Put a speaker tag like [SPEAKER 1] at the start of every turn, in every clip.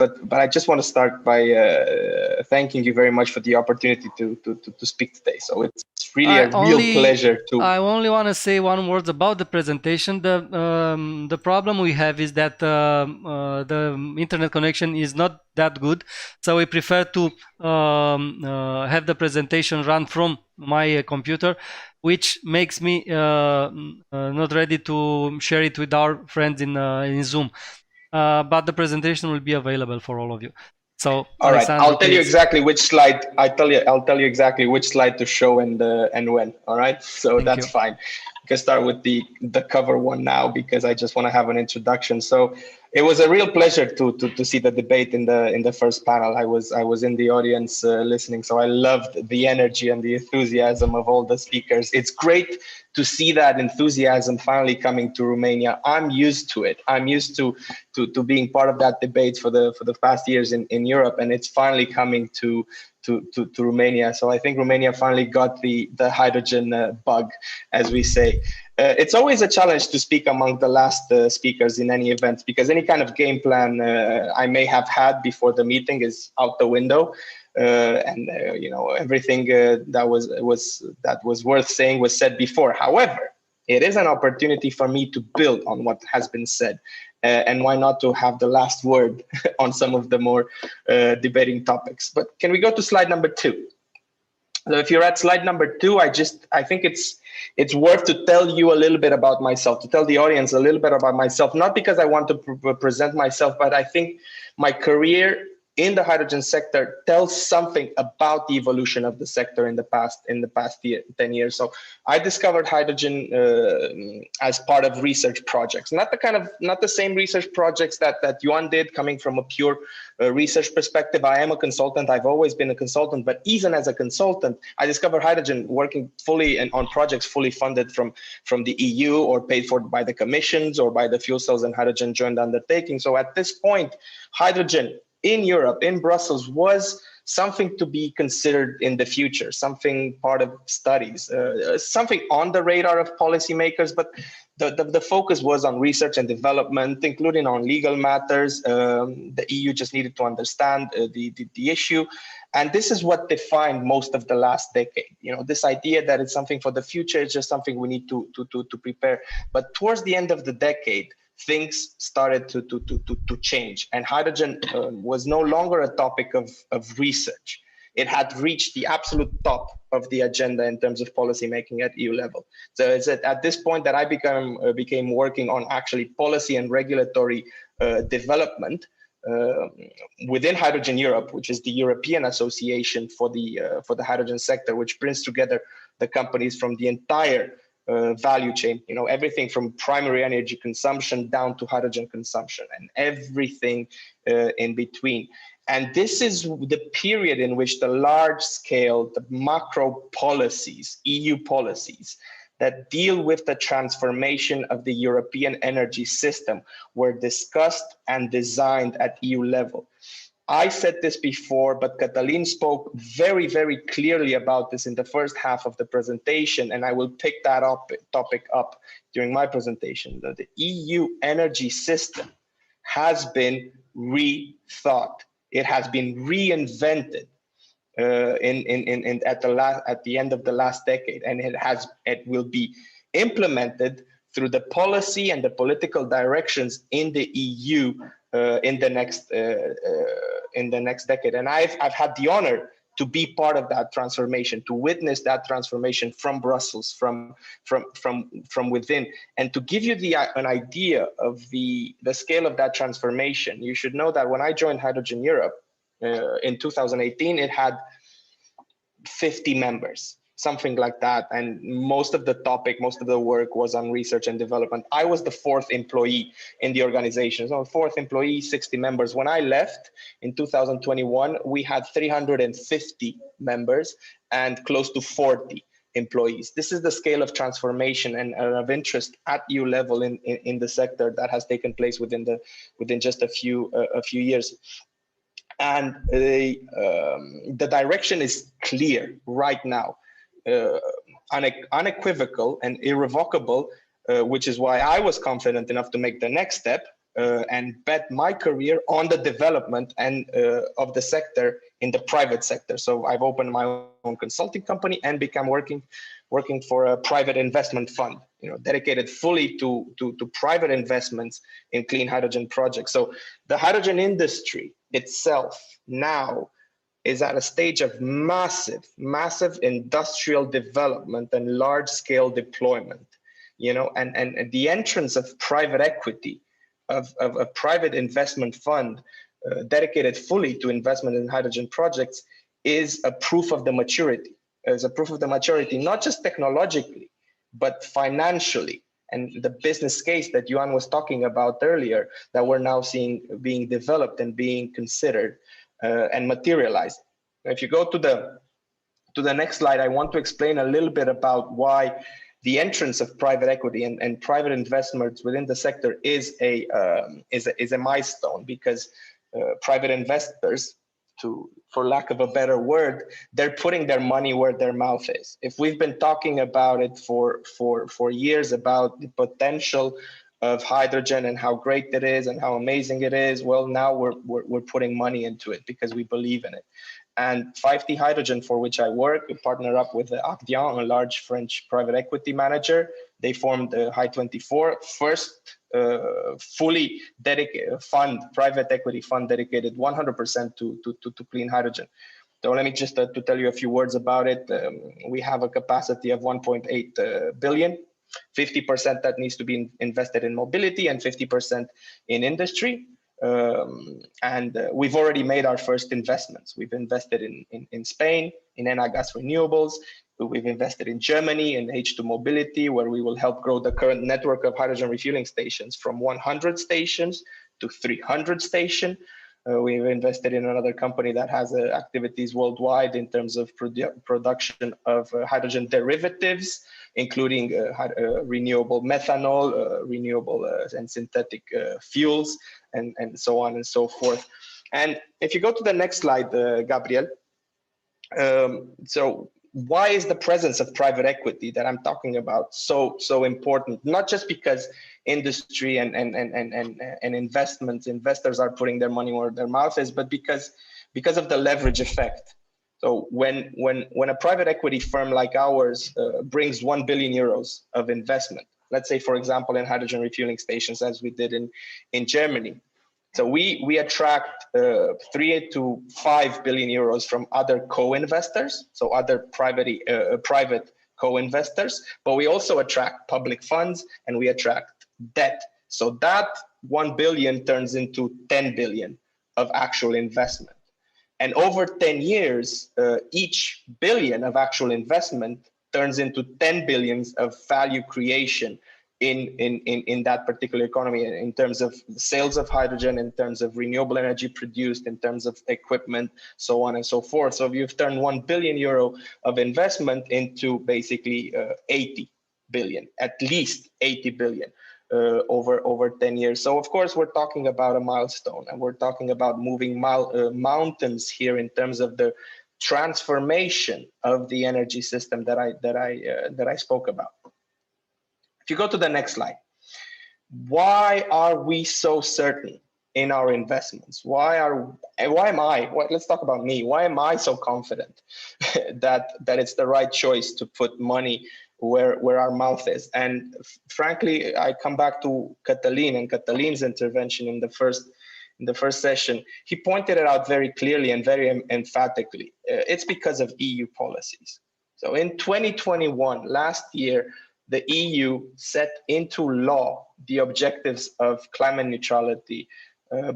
[SPEAKER 1] but I just want to start by thanking you very much for the opportunity to speak today. So it's really a real pleasure to.
[SPEAKER 2] I only want to say one word about the presentation. The problem we have is that the internet connection is not that good, so we prefer to have the presentation run from my computer, which makes me not ready to share it with our friends in Zoom. But the presentation will be available for all of you. So,
[SPEAKER 1] all right, I'll tell you exactly which slide. I'll tell you exactly which slide to show and when. All right, so that's fine. We can start with the cover one now because I just want to have an introduction. So it was a real pleasure to see the debate in the first panel. I was in the audience listening, so I loved the energy and the enthusiasm of all the speakers. It's great to see that enthusiasm finally coming to Romania. I'm used to it. I'm used to being part of that debate for the past years in Europe, and it's finally coming to Romania. So I think Romania finally got the hydrogen bug, as we say. It's always a challenge to speak among the last speakers in any event, because any kind of game plan I may have had before the meeting is out the window. You know, everything that was worth saying was said before. However, it is an opportunity for me to build on what has been said, and why not to have the last word on some of the more debating topics. But can we go to slide number 2? So if you're at slide number 2, I think it's worth to tell you a little bit about myself, to tell the audience a little bit about myself, not because I want to present myself, but I think my career in the hydrogen sector tells something about the evolution of the sector in the past 10 years. So I discovered hydrogen as part of research projects, not the same research projects that Ioan did, coming from a pure research perspective. I am a consultant. I've always been a consultant, but even as a consultant, I discovered hydrogen working fully and on projects fully funded from the EU or paid for by the commissions or by the fuel cells and hydrogen joint undertaking. So at this point, hydrogen in Europe, in Brussels, was something to be considered in the future, something part of studies, something on the radar of policymakers, but the focus was on research and development, including on legal matters. The EU just needed to understand the issue. And this is what defined most of the last decade. You know, this idea that it's something for the future, it's just something we need to prepare. But towards the end of the decade, things started to change, and hydrogen was no longer a topic of research. It had reached the absolute top of the agenda in terms of policy making at EU level. So it's at this point that I became working on actually policy and regulatory development within Hydrogen Europe, which is the European Association for the hydrogen sector, which brings together the companies from the entire value chain, you know, everything from primary energy consumption down to hydrogen consumption and everything in between. And this is the period in which the large scale, the macro policies, EU policies that deal with the transformation of the European energy system were discussed and designed at EU level. I said this before, but Cătălin spoke very, very clearly about this in the first half of the presentation, and I will pick that topic up during my presentation. That the EU energy system has been rethought. It has been reinvented at the end of the last decade, and it will be implemented through the policy and the political directions in the EU in the next decade. And I've had the honor to be part of that transformation, to witness that transformation from Brussels, from within. And to give you an idea of the scale of that transformation, you should know that when I joined Hydrogen Europe in 2018, it had 50 members, something like that. And most of the work was on research and development. I was the 4th employee in the organization. So 4th employee, 60 members. When I left in 2021, we had 350 members and close to 40 employees. This is the scale of transformation and of interest at EU level in the sector that has taken place within just a few years. And the direction is clear right now. Unequivocal and irrevocable, which is why I was confident enough to make the next step and bet my career on the development and of the sector in the private sector. So I've opened my own consulting company and become working for a private investment fund, dedicated fully to private investments in clean hydrogen projects. So the hydrogen industry itself now is at a stage of massive industrial development and large scale deployment, and the entrance of private equity, of a private investment fund dedicated fully to investment in hydrogen projects is a proof of the maturity. Is a proof of the maturity, not just technologically, but financially. And the business case that Ioan was talking about earlier, that we're now seeing being developed and being considered and materialized. If you go to the next slide, I want to explain a little bit about why the entrance of private equity and private investments within the sector is a milestone, because private investors, for lack of a better word, they're putting their money where their mouth is. If we've been talking about it for years, about the potential of hydrogen and how great it is and how amazing it is, well, now we're putting money into it because we believe in it. And 5T Hydrogen, for which I work, we partner up with Ardian, a large French private equity manager. They formed the High 24, first fully dedicated fund, private equity fund dedicated 100% to clean hydrogen. So let me just to tell you a few words about it. We have a capacity of 1.8 billion, 50% that needs to be invested in mobility and 50% in industry. And we've already made our first investments. We've invested in Spain, in Enagas Renewables. We've invested in Germany in H2 Mobility, where we will help grow the current network of hydrogen refueling stations from 100 stations to 300 stations. We've invested in another company that has activities worldwide in terms of production of hydrogen derivatives, including renewable methanol, renewable and synthetic fuels, and so on and so forth. And if you go to the next slide, Gabriel, so why is the presence of private equity that I'm talking about so important? Not just because industry and investors are putting their money where their mouth is, but because of the leverage effect. So when a private equity firm like ours brings 1 billion euros of investment, let's say, for example, in hydrogen refueling stations, as we did in Germany. So we attract 3 to 5 billion euros from other co-investors, so other private co-investors, but we also attract public funds and we attract debt. So that 1 billion turns into 10 billion of actual investment. And over 10 years, each billion of actual investment turns into 10 billions of value creation in that particular economy, in terms of sales of hydrogen, in terms of renewable energy produced, in terms of equipment, so on and so forth. So you've turned 1 billion euro of investment into basically 80 billion, at least 80 billion over 10 years. So of course we're talking about a milestone, and we're talking about moving mountains here in terms of the transformation of the energy system that I spoke about. If you go to the next slide, why are we so certain in our investments? Let's talk about me. Why am I so confident that it's the right choice to put money where our mouth is? And frankly, I come back to Cătălin and Cătălin's intervention in the first session. He pointed it out very clearly and very emphatically. It's because of EU policies. So in 2021, last year, the EU set into law the objectives of climate neutrality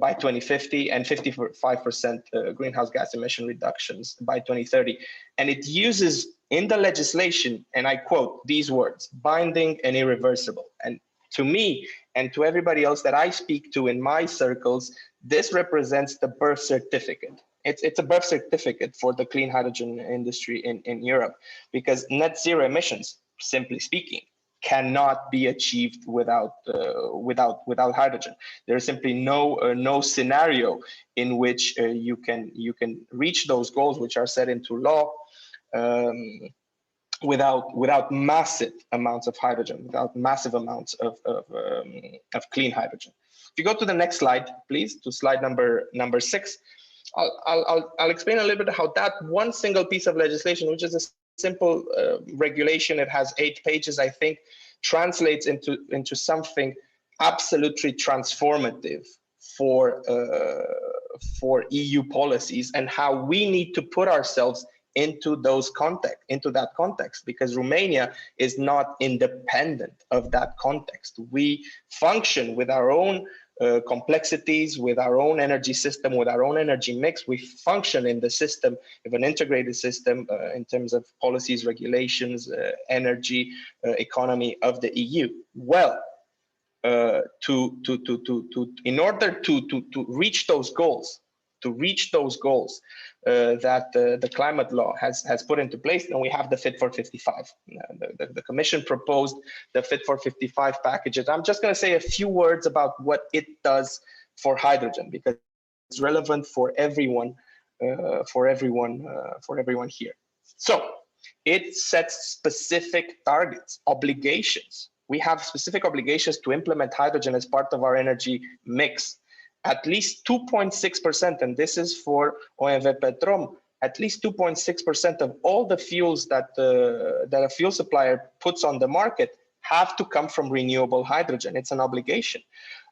[SPEAKER 1] by 2050 and 55% greenhouse gas emission reductions by 2030. And it uses in the legislation, and I quote these words, binding and irreversible. And to me and to everybody else that I speak to in my circles, this represents the birth certificate. It's a birth certificate for the clean hydrogen industry in Europe, because net zero emissions, simply speaking, cannot be achieved without hydrogen. There is simply no scenario in which you can reach those goals which are set into law without massive amounts of hydrogen, without massive amounts of clean hydrogen. If you go to the next slide, please, to slide number 6, I'll explain a little bit how that one single piece of legislation, which is a simple regulation, it has 8 pages, I think, translates into something absolutely transformative for EU policies, and how we need to put ourselves into that context, because Romania is not independent of that context. We function with our own complexities, with our own energy system, with our own energy mix. We function in the system of an integrated system in terms of policies, regulations, energy, economy of the EU. Well, in order to reach those goals, that the climate law has put into place, and we have the Fit for 55. The Commission proposed the Fit for 55 packages. I'm just going to say a few words about what it does for hydrogen, because it's relevant for everyone, here. So it sets specific targets, obligations. We have specific obligations to implement hydrogen as part of our energy mix. At least 2.6%, and this is for OMV Petrom, at least 2.6% of all the fuels that a fuel supplier puts on the market have to come from renewable hydrogen. It's an obligation.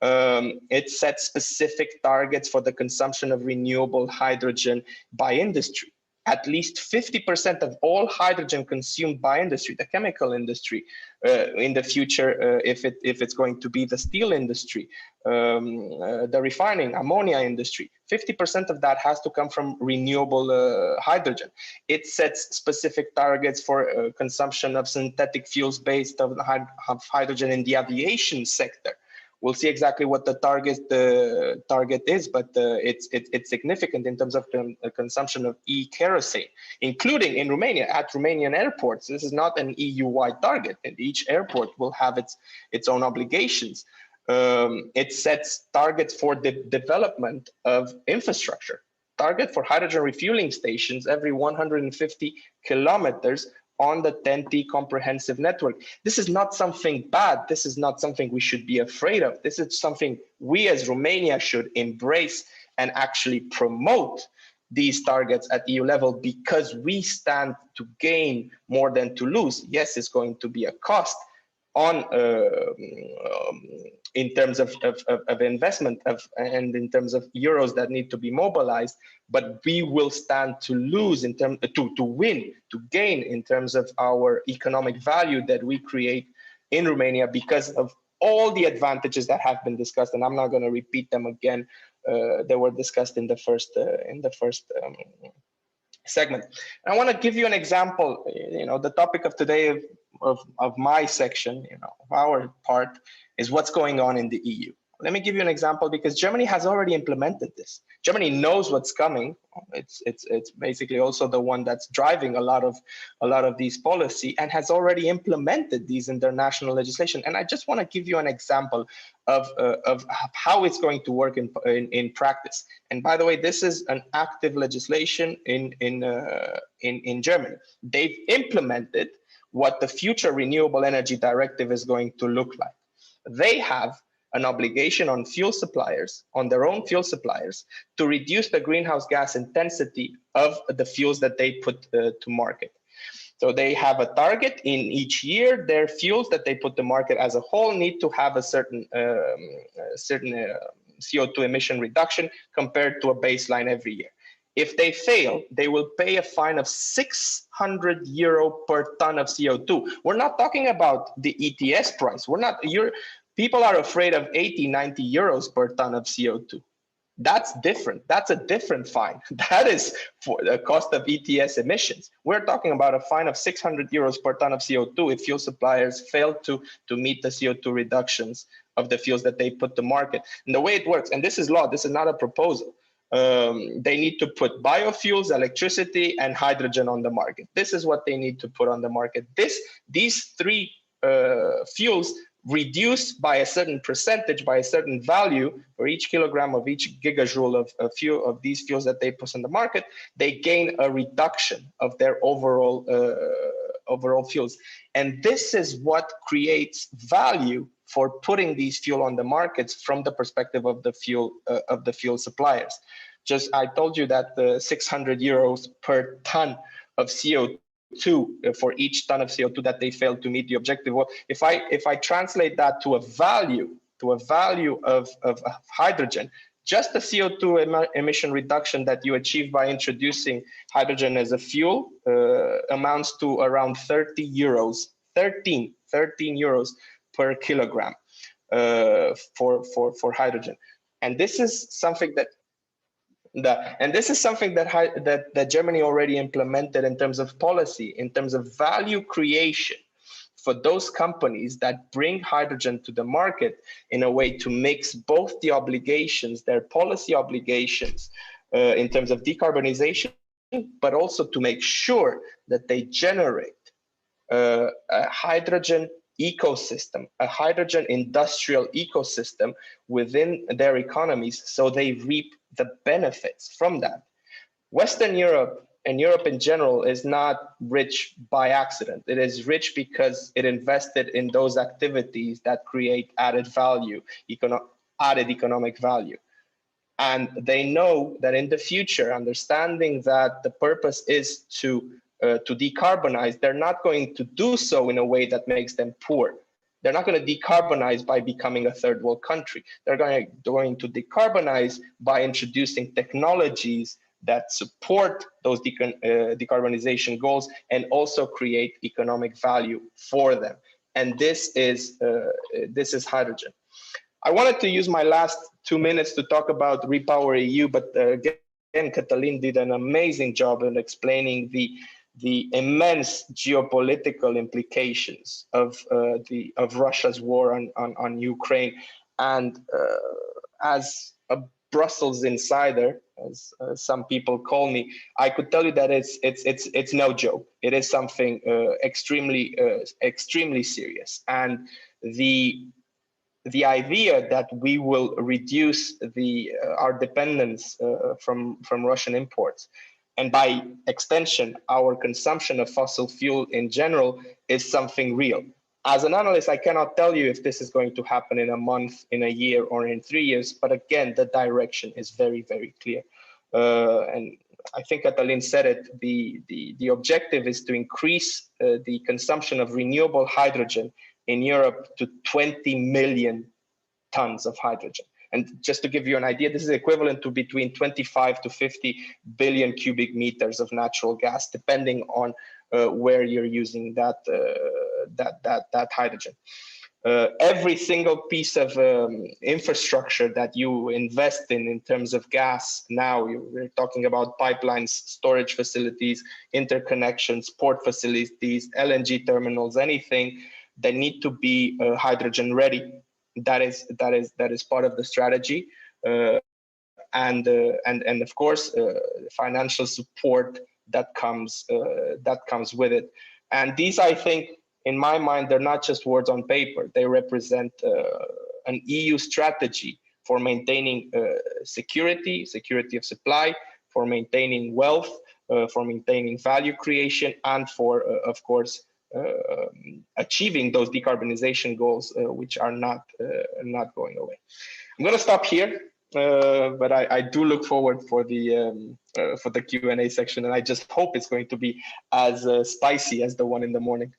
[SPEAKER 1] It sets specific targets for the consumption of renewable hydrogen by industry. At least 50% of all hydrogen consumed by industry, the chemical industry, in the future, if it's going to be the steel industry, the refining, ammonia industry, 50% of that has to come from renewable hydrogen. It sets specific targets for consumption of synthetic fuels based on hydrogen in the aviation sector. We'll see exactly what the target is, but it's significant in terms of consumption of e-kerosene, including in Romania at Romanian airports. This is not an EU-wide target, and each airport will have its own obligations. It sets targets for the development of infrastructure. Target for hydrogen refueling stations every 150 kilometers on the TEN-T comprehensive network. This is not something bad. This is not something we should be afraid of. This is something we as Romania should embrace and actually promote these targets at EU level, because we stand to gain more than to lose. Yes, it's going to be a cost on in terms of investment and in terms of euros that need to be mobilized, but we will stand to lose in terms to win, to gain in terms of our economic value that we create in Romania, because of all the advantages that have been discussed, and I'm not going to repeat them again. They were discussed in the first segment. And I want to give you an example. The topic of today of my section, of our part, is what's going on in the EU. Let me give you an example, because Germany has already implemented this. Germany knows what's coming. It's basically also the one that's driving a lot of these policy, and has already implemented these in their national legislation. And I just want to give you an example of how it's going to work in practice. And by the way, this is an active legislation in Germany. They've implemented what the future renewable energy directive is going to look like. They have an obligation on fuel suppliers, on their own fuel suppliers, to reduce the greenhouse gas intensity of the fuels that they put to market. So they have a target in each year. Their fuels that they put to market as a whole need to have a certain CO2 emission reduction compared to a baseline every year. If they fail, they will pay a fine of 600 euro per ton of CO2. We're not talking about the ETS price. People are afraid of 80, 90 euros per ton of CO2. That's different. That's a different fine. That is for the cost of ETS emissions. We're talking about a fine of 600 euros per ton of CO2 if fuel suppliers fail to meet the CO2 reductions of the fuels that they put to market. And the way it works, and this is law, this is not a proposal. They need to put biofuels, electricity, and hydrogen on the market. This is what they need to put on the market. These three fuels reduce by a certain percentage, by a certain value for each kilogram of each gigajoule of these fuels that they put on the market, they gain a reduction of their overall fuels. And this is what creates value for putting these fuel on the markets from the perspective of the fuel suppliers. Just I told you that the 600 euros per ton of CO2 for each ton of CO2 that they failed to meet the objective. Well, if I translate that to a value of hydrogen, just the CO2 emission reduction that you achieve by introducing hydrogen as a fuel amounts to around 30 euros, 13 euros per kilogram for hydrogen. And this is something that that Germany already implemented in terms of policy, in terms of value creation for those companies that bring hydrogen to the market in a way to mix both the obligations, their policy obligations in terms of decarbonization, but also to make sure that they generate a hydrogen ecosystem, a hydrogen industrial ecosystem within their economies, so they reap the benefits from that. Western Europe and Europe in general is not rich by accident. It is rich because it invested in those activities that create added value, added economic value. And they know that in the future, understanding that the purpose is to decarbonize, they're not going to do so in a way that makes them poor. They're not going to decarbonize by becoming a third world country. They're going to decarbonize by introducing technologies that support those decarbonization goals and also create economic value for them. And this is hydrogen. I wanted to use my last 2 minutes to talk about Repower EU, but again, Cătălin did an amazing job in explaining the immense geopolitical implications of Russia's war on Ukraine. And as a Brussels insider, as some people call me, I could tell you that it's no joke. It is something extremely serious. And the idea that we will reduce our dependence from Russian imports, and by extension, our consumption of fossil fuel in general, is something real. As an analyst, I cannot tell you if this is going to happen in a month, in a year, or in 3 years. But again, the direction is very, very clear. And I think Cătălin said it, the objective is to increase the consumption of renewable hydrogen in Europe to 20 million tons of hydrogen. And just to give you an idea, this is equivalent to between 25 to 50 billion cubic meters of natural gas, depending on where you're using that hydrogen. Every single piece of infrastructure that you invest in terms of gas now, we're talking about pipelines, storage facilities, interconnections, port facilities, LNG terminals, anything that need to be hydrogen ready. That is part of the strategy, and of course financial support that comes with it. And these, I think, in my mind, they're not just words on paper. They represent an EU strategy for maintaining security of supply, for maintaining wealth, for maintaining value creation, and for, of course, achieving those decarbonization goals, which are not going away. I'm going to stop here, but I do look forward for the Q&A section, and I just hope it's going to be as spicy as the one in the morning.